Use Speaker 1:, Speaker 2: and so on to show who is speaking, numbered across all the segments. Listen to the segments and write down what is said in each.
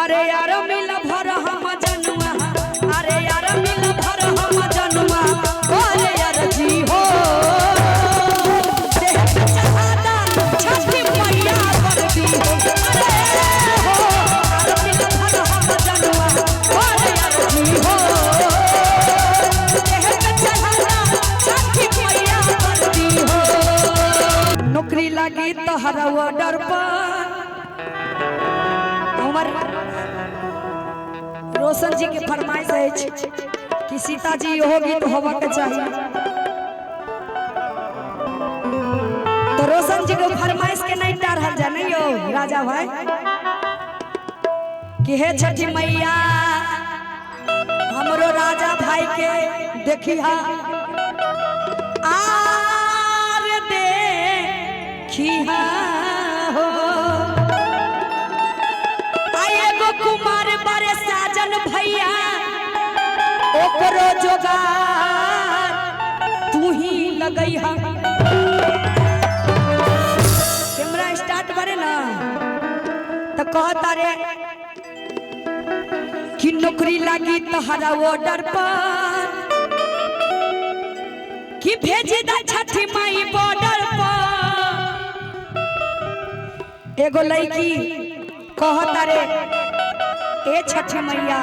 Speaker 1: अरे यार मिल भर हम जनुआ, अरे यार मिल भर हम जनुआ, बोले यार जी हो चढ़ादा छठी मैया बरदी हो। अरे हो यार मिल भर हम जनुआ, बोले यार जी हो चढ़ादा छठी मैया बरदी हो। नौकरी लगी तो हर ऑर्डर पर रोशन जी के फरमाइश है कि सीता जी होगी तो होगा के चाहिए। तो रोशन जी को फरमाइश के नहीं टारहल जा नहीं हो राजा भाई कि हे छठी मैया हमरो राजा भाई के देखी हा आर देखी हा हो कुमार बारे साजन भैया ओकरो जोगार तू ही लगई हा। कैमरा स्टार्ट करे ना तो कहता रे कि नौकरी लगी तहरा ऑर्डर पर कि भेजी दा छठी माई बॉर्डर पर। एगो लड़की कहता रे ए छठी मैया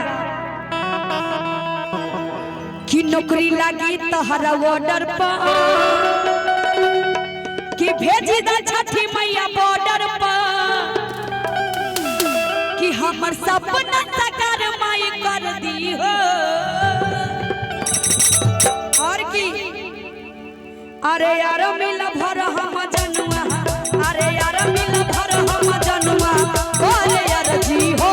Speaker 1: कि नौकरी लगी तहरा ऑर्डर पर कि भेजी दा छठी मैया बॉर्डर पर कि हमर सपना साकार माई कर दी हो। और की अरे यार मिल भर हम जनुआ, अरे यार मिल भर हम जनुआ, बोले यार जी हो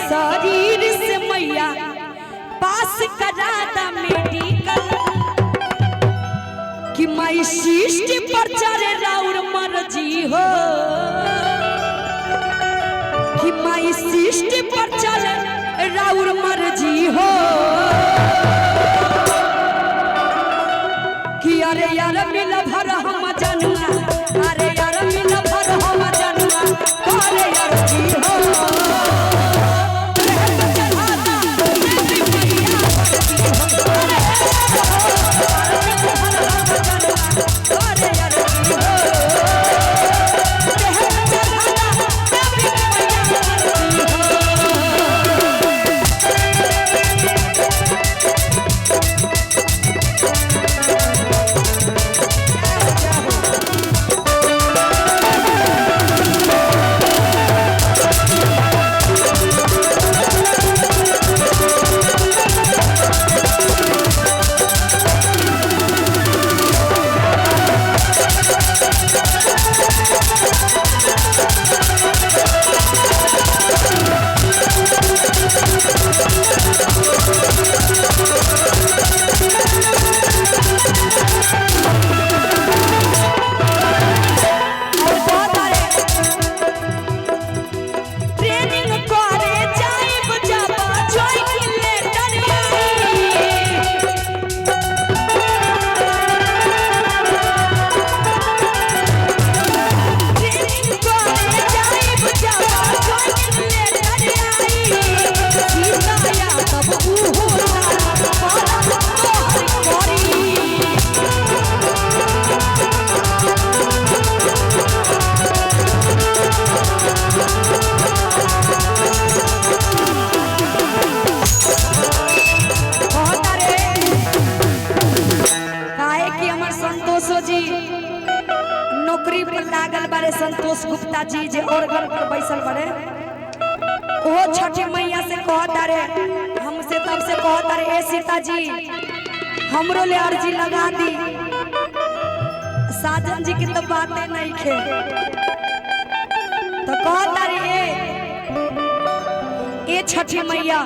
Speaker 1: शरीर से मैया पास करा दा मेडिकल कि माई सृष्टि पर चढ़े राउर मर यार मिल भर हम जनुआ अरे यार मिल भर हम जनुआ करे यार जी हो संतोष गुप्ता जी जे और घर पर बैसल बड़े वो छठी मैया से कहता रे हमसे तब से कहता रे ए सीता जी हमरो ले अर्जी लगा दी साजन जी की तो बातें नहीं खे तो कहता रे ए छठी मैया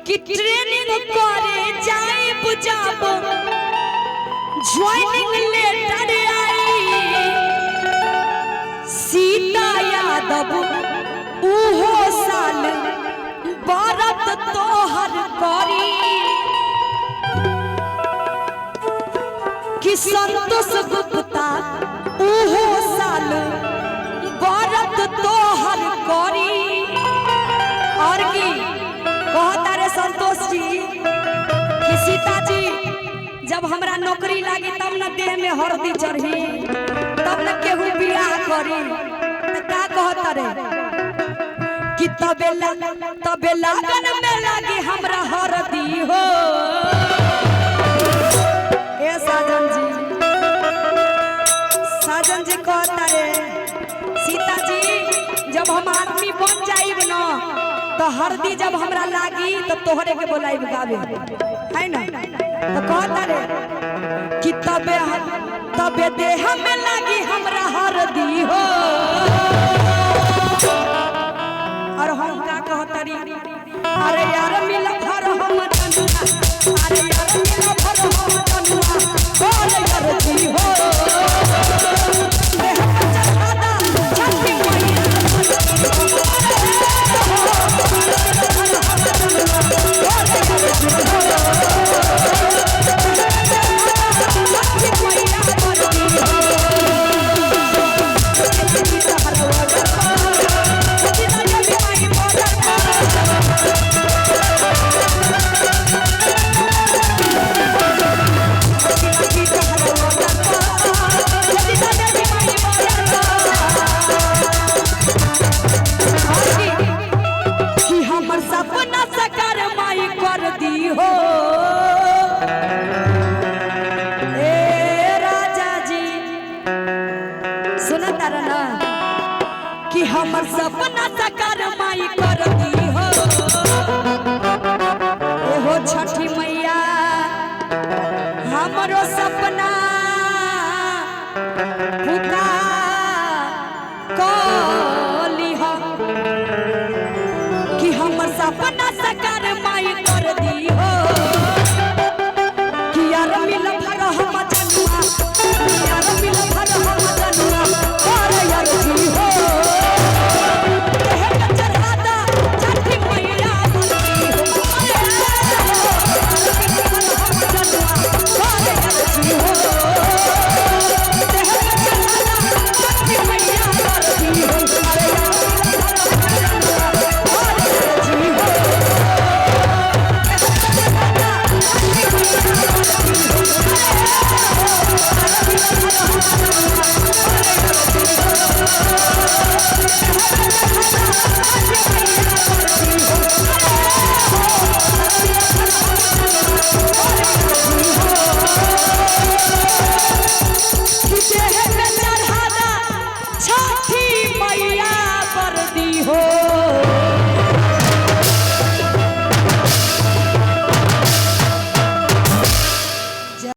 Speaker 1: कि ट्रेनिंग करे जाए बुझाबो ज्वाइनिंग लेटर सीता यादव उहो साल भारत तोहर करी कि संतोष गुप्ता उहो साल भारत तोहर करी और की कहता रे संतोष जी कि सीता जी जब हमरा नौकरी लागी तब न देह में हरदी चढ़ी तब न केहू बियाह करी का कहता रे कि तबे लगन में लागी हमरा हरदी हो ए साजन जी कहता रे सीता जी जब हम आदमी बन जाइब न तो हरदी जब हमरा लागी तो तोहरे के बोलाइब गावे है ना तो कहता रे कि तबे देह में लागी हमरा हरदी हो और हम का कहतरी अरे यार मिल भर हम जनुआ अरे यार मिल भर हम जनुआ बोल यार जी हो देह में चढ़ादा छठी मैया हमर सपना साकार माई कर दी हो ए हो छठी मैया हमरो सपना